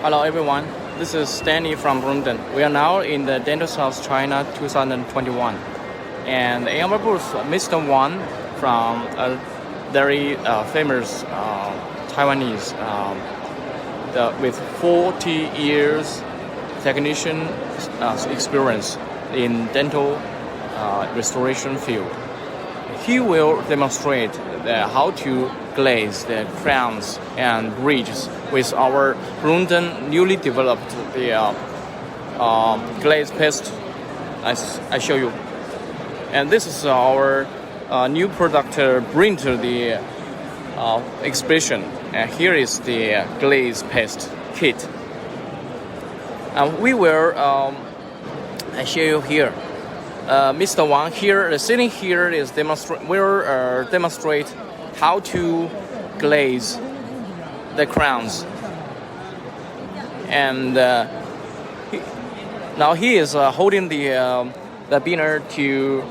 Hello everyone, this is Stanley from Bloomden. We are now in the Dental South China 2021. And in our booth, Mr. Wang from a very famous Taiwanese with 40 years technician experience in dental restoration field. He will demonstrate how to glaze the crowns and bridges with our Bloomden newly developed glaze paste. I show you. And this is our new product bring to the exhibition. And here is the glaze paste kit. And we will I show you here. Mr. Wang here, sitting here is demonstrate how to glaze the crowns. And now he is holding the beaner to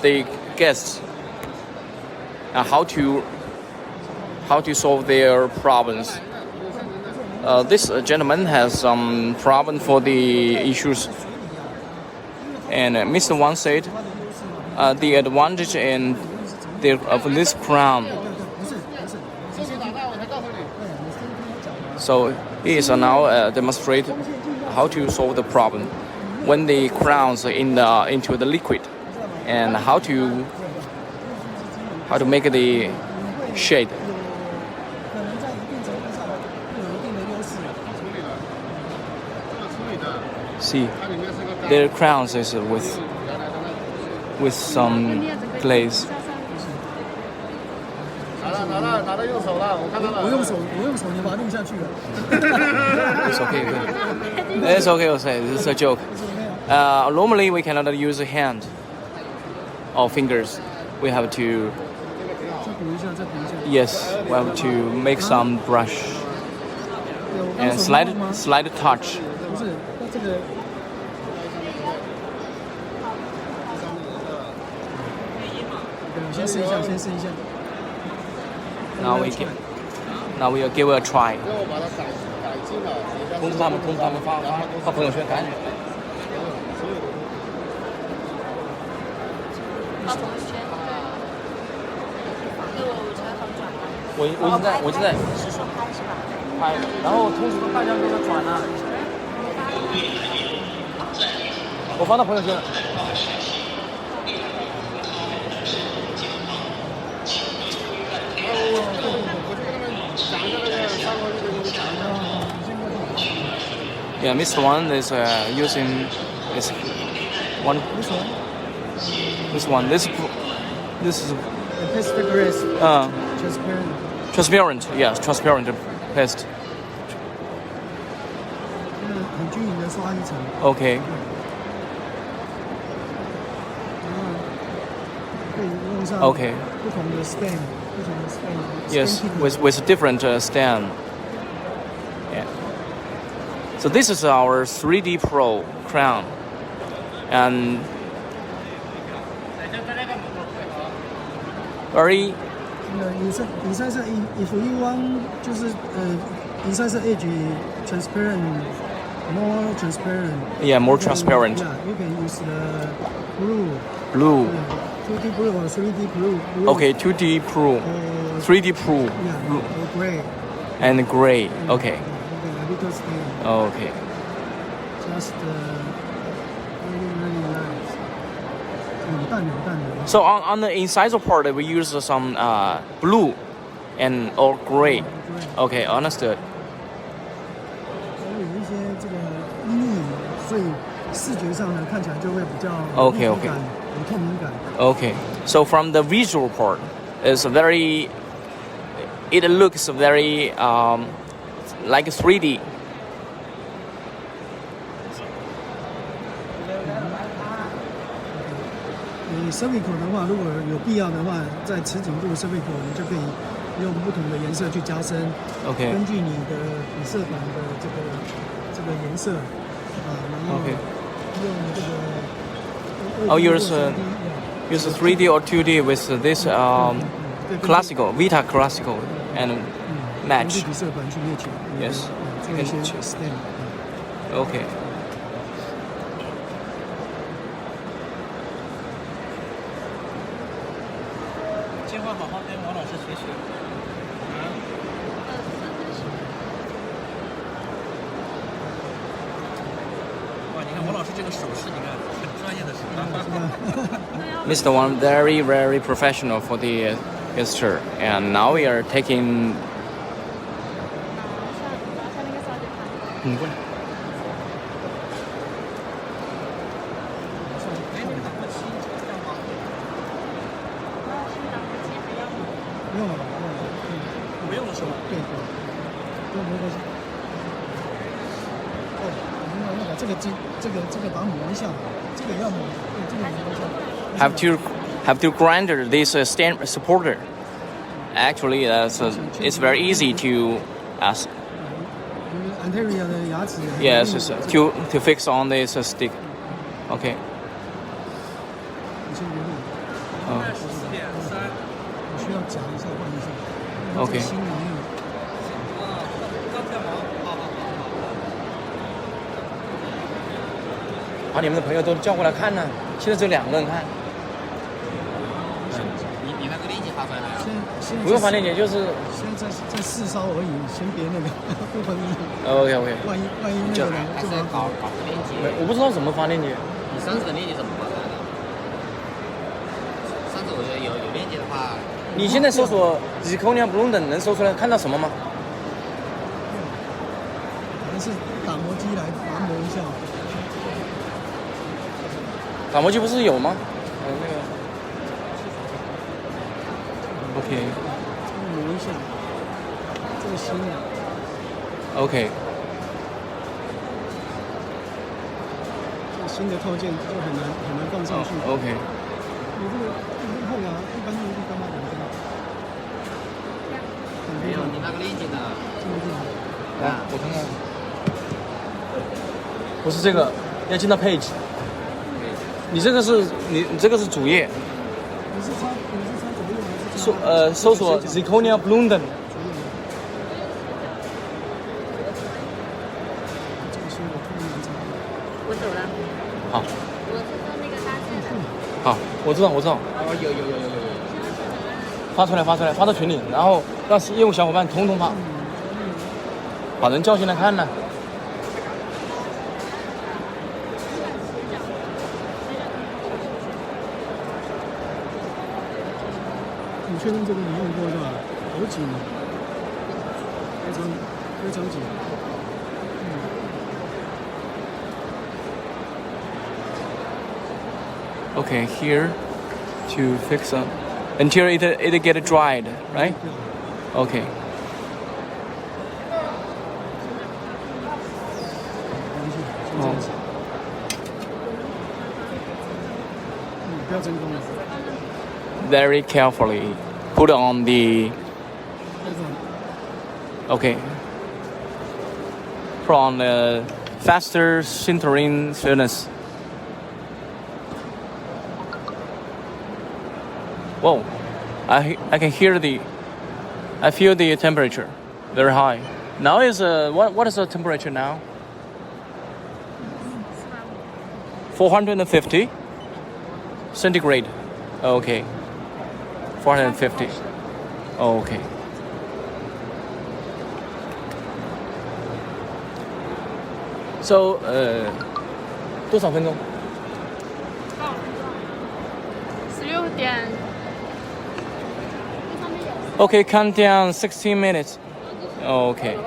the guests how to solve their problems. This gentleman has some problem for the issues, and Mr. Wang said the advantage of this crown. So he is now demonstrate how to solve the problem when the crowns into the liquid, and how to make the shade. See, their crowns is with some glaze. It's okay. It's okay. It's a joke. Normally we cannot use a hand or fingers. We have to. Yes, we have to make some brush and slight touch. Now we will give it a try. 通知他们发朋友圈赶紧。发朋友圈。我已经在。是说拍是吧？拍，然后通知大家给我转了。我发到朋友圈了。Yeah, Mr. Wang is using this one. This one. This is paste glaze. Transparent. Yes, transparent paste. Okay. Okay. Yes, with different stem. Yeah. So this is our 3D Pro crown, and very. If you want, inside the edge transparent, more transparent. Yeah, more transparent. Yeah, you can use the blue. Blue. 2D blue or 3D blue. Okay, 2D blue, 3D blue. Yeah, or gray. And gray. Yeah, Okay. A little stain. Okay. Just really nice. So on the incisor part, we use some blue or gray. Okay, understood. Okay. Okay. So from the visual part, it looks very like 3D. cervical 的话，如果有必要的话，在持紧度 cervical 我们就可以用不同的颜色去加深。OK。根据你的底色板的这个颜色然后用这个。Oh, use 3D or 2D with this classical Vita classical and match. Yes. 做一些 stem。OK。计划好好跟王老师学学。哇，你看王老师这个手势，你看很专业的手势。Mr. Wang very professional for the gesture, and now we are taking. 你过来。不用了，不用了是吧？对，不用没关系。哦，我们要把这个把它磨一下，这个要磨，对，这个磨一下。Have to grind this stand supporter. Actually, it's very easy to anterior 的牙齿。Yes, to fix on this stick. OK. 你先留意。14.3。我需要夹一下，换一下。OK。新里面。钢条毛，好。把你们的朋友都叫过来看呢。现在只有2个人看。你那个链接发出来了呀？不用发链接，就是现在在试烧而已，先别那个不分意。OK。万一那个还是搞链接？我不知道怎么发链接。你上次的链接怎么发出来的？上次我觉得有链接的话。你现在搜索 zirconia Bloomden 能搜出来看到什么吗？还是打磨机来打磨一下。打磨机不是有吗？那个。OK。磨一下，这个新的。OK。这个新的套件就很难放上去。OK。你这个后牙一般用干嘛？没有，你那个链接的。这个地方。来，我看看。不是这个，要进到 page。你这个是主页。你是插左右还是搜索 zirconia Bloomden。这个是我特别难插。我走了。好。我是做那个搭建的。好，我知道。哦，有。发出来，发到群里，然后让业务小伙伴统发，把人叫进来看呢。你确认这个你用过是吧？好紧，非常紧。Okay, here to fix until it get dried, right? Okay. 不要真空了。Very carefully put on the. Okay. Put on the faster sintering furnace. Whoa, I can hear I feel the temperature very high. Now is what is the temperature now? 450 centigrade. Okay. 450. Okay. So 多少分钟？16点。Okay, count down 16 minutes. Okay.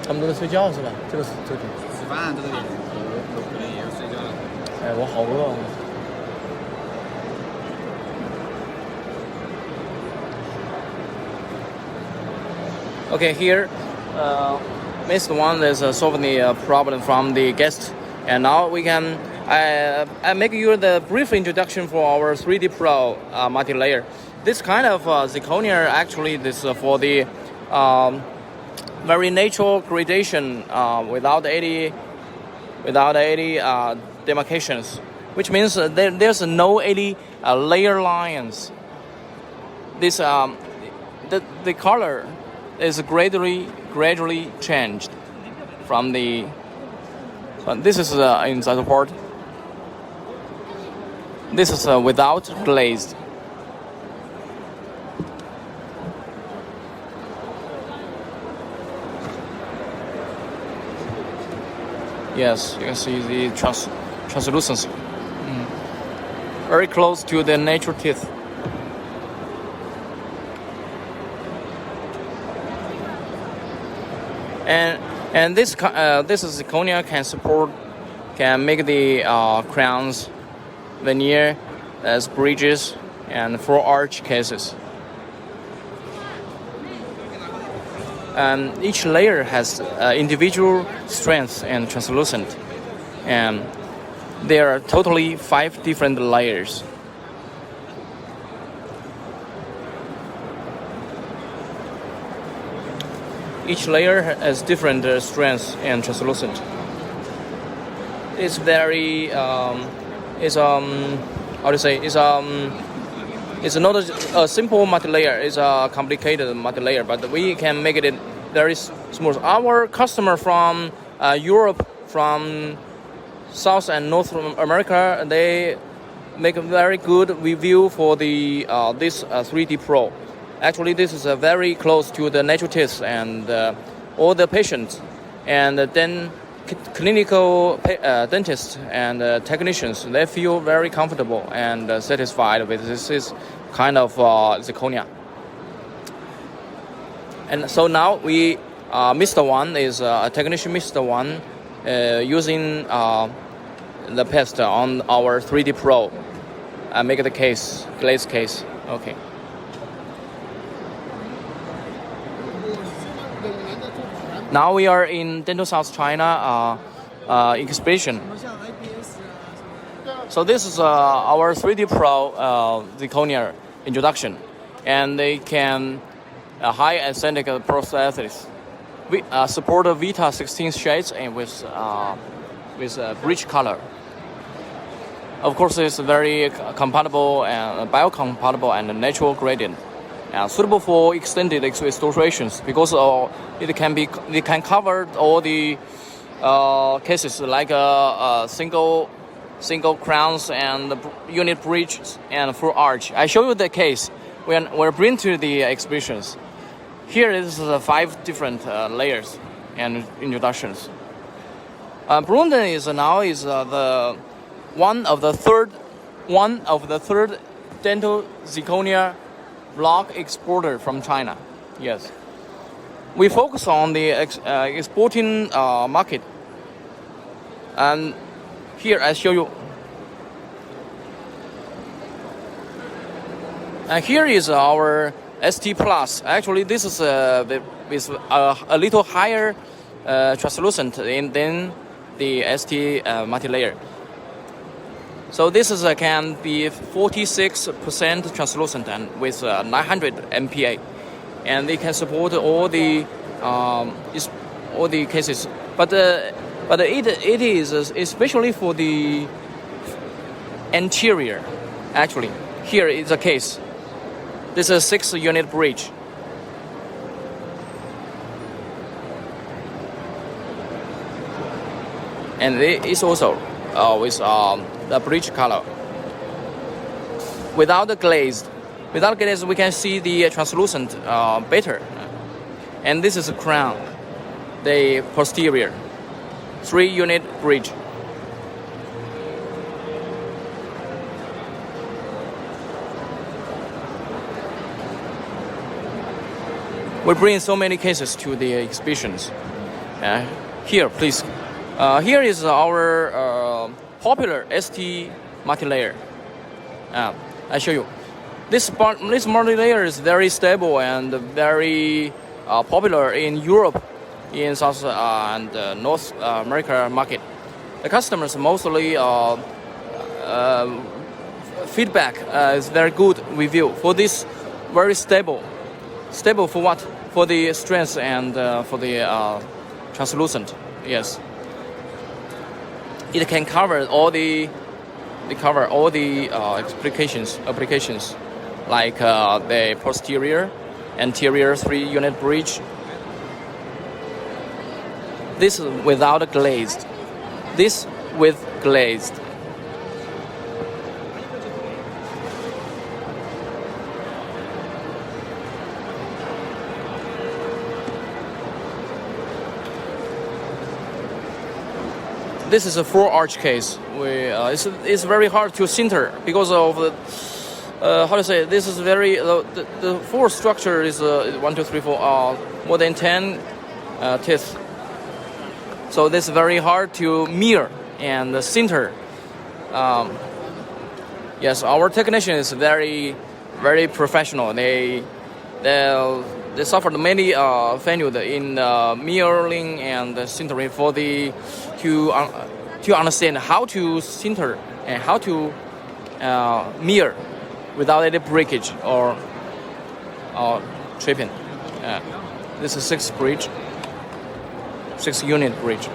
他们都在睡觉是吧？这个点。吃饭这个点，我可能也要睡觉了。哎，我好饿啊。Okay, here, Mr. Wang is solving the problem from the guest. And now we can I make you the brief introduction for our 3D Pro multi-layer. This kind of zirconia actually this for the very natural gradation without any demarcations. which means there's no any layer lines. This the color is gradually changed from the. This is inside the part. This is without glazed. Yes, you can see the translucency. Very close to the natural teeth. And this zirconia can make the crowns, veneer, as bridges and full arch cases. Each layer has individual strengths and translucent, and there are totally 5 different layers. Each layer has different strengths and translucent. It's very it's not a simple multilayer. It's a complicated multilayer, but we can make it very smooth. Our customer from Europe, from South and North America, they make a very good review for the this 3D Pro. Actually, this is very close to the natural teeth, and all the patients and then clinical dentists and technicians, they feel very comfortable and satisfied with this kind of zirconia. And so now we, Mr. One is a technician, Mr. One, using the paste on our 3D Pro, make the case, glaze case. Okay. Now we are in Dental South China exhibition. So this is our 3D Pro zirconia introduction, and they can high aesthetic prosthetics. We support a Vita 16 shades and with bridge color. Of course, it's very compatible and biocompatible and natural gradient. Suitable for extended restorations because it can cover all the cases like single crowns and unit bridges and full arch. I show you the case when we're bring to the exhibitions. Here is 5 different layers and introductions. Bloomden is now the one of the third dental zirconia block exporter from China. Yes, we focus on the exporting market, and here I show you. And here is our ST Plus. Actually, this is with a little higher translucent than the ST multilayer. So this is can be 46% translucent and with 900 MPa, and they can support all the cases. But it is especially for the anterior. Actually, here is a case. This is a 6-unit bridge. And it is also with the bridge color. Without the glaze, we can see the translucent better. And this is a crown, the posterior, 3-unit bridge. We bring so many cases to the exhibitions. Here, please. Here is our popular ST multilayer. I show you. This multilayer is very stable and very popular in Europe, in South and North America market. The customers mostly feedback is very good review for this. Very stable. Stable for what? For the strength and for the translucent. Yes. It can cover all the they cover all the applications like the posterior, anterior 3-unit bridge. This without glazed. This with glazed. This is a 4-arch case. It's very hard to sinter because of the how to say. This is very the full structure is 1, 2, 3, 4 more than 10 teeth. So this is very hard to mirror and sinter. Yes, our technician is very professional. They suffered many failures in mirroring and sintering for to understand how to sinter and how to mirror without any breakage or tripping. This is 6-unit bridge.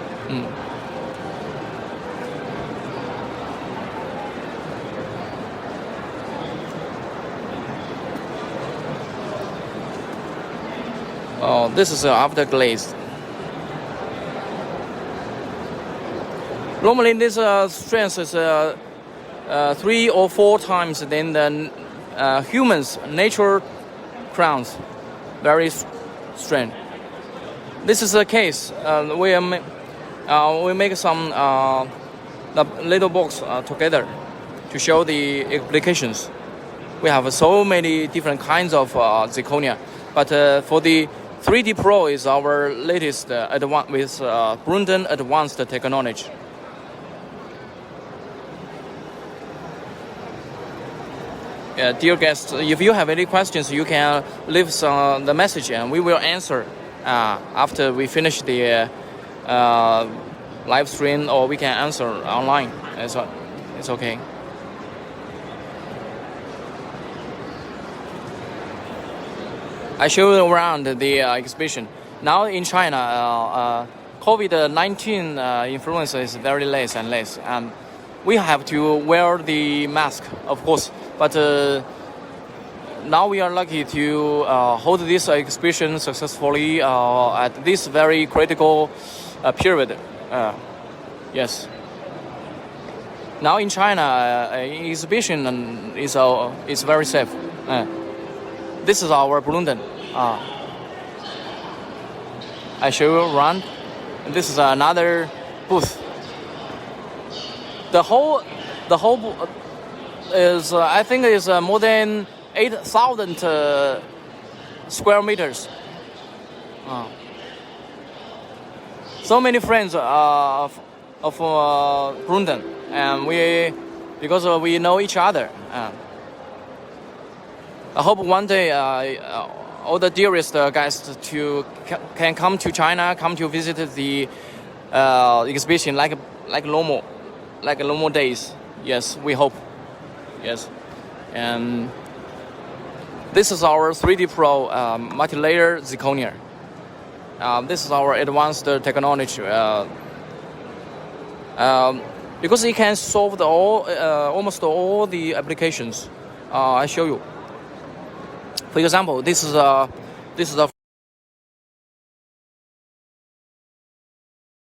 This is after glaze. Normally, this strength is 3 or 4 times than the humans' natural crowns. Very strength. This is a case. We make some the little box together to show the applications. We have so many different kinds of zirconia, but for the 3D Pro is our latest with Bloomden advanced technology. Dear guests, if you have any questions, you can leave the message and we will answer after we finish the live stream, or we can answer online. It's okay. I show you around the exhibition. Now in China, COVID-19 influence is very less and less. We have to wear the mask, of course, but now we are lucky to hold this exhibition successfully at this very critical period. Yes. Now in China, exhibition is very safe. This is our Bloomden. I show you around. This is another booth. The whole is I think is more than 8,000 square meters. So many friends of Bloomden, and because we know each other. I hope one day all the dearest guests can come to China, come to visit the exhibition like normal days. Yes, we hope. Yes, and this is our 3D Pro multilayer zirconia. This is our advanced technology because it can solve almost all the applications. I show you. For example, this is a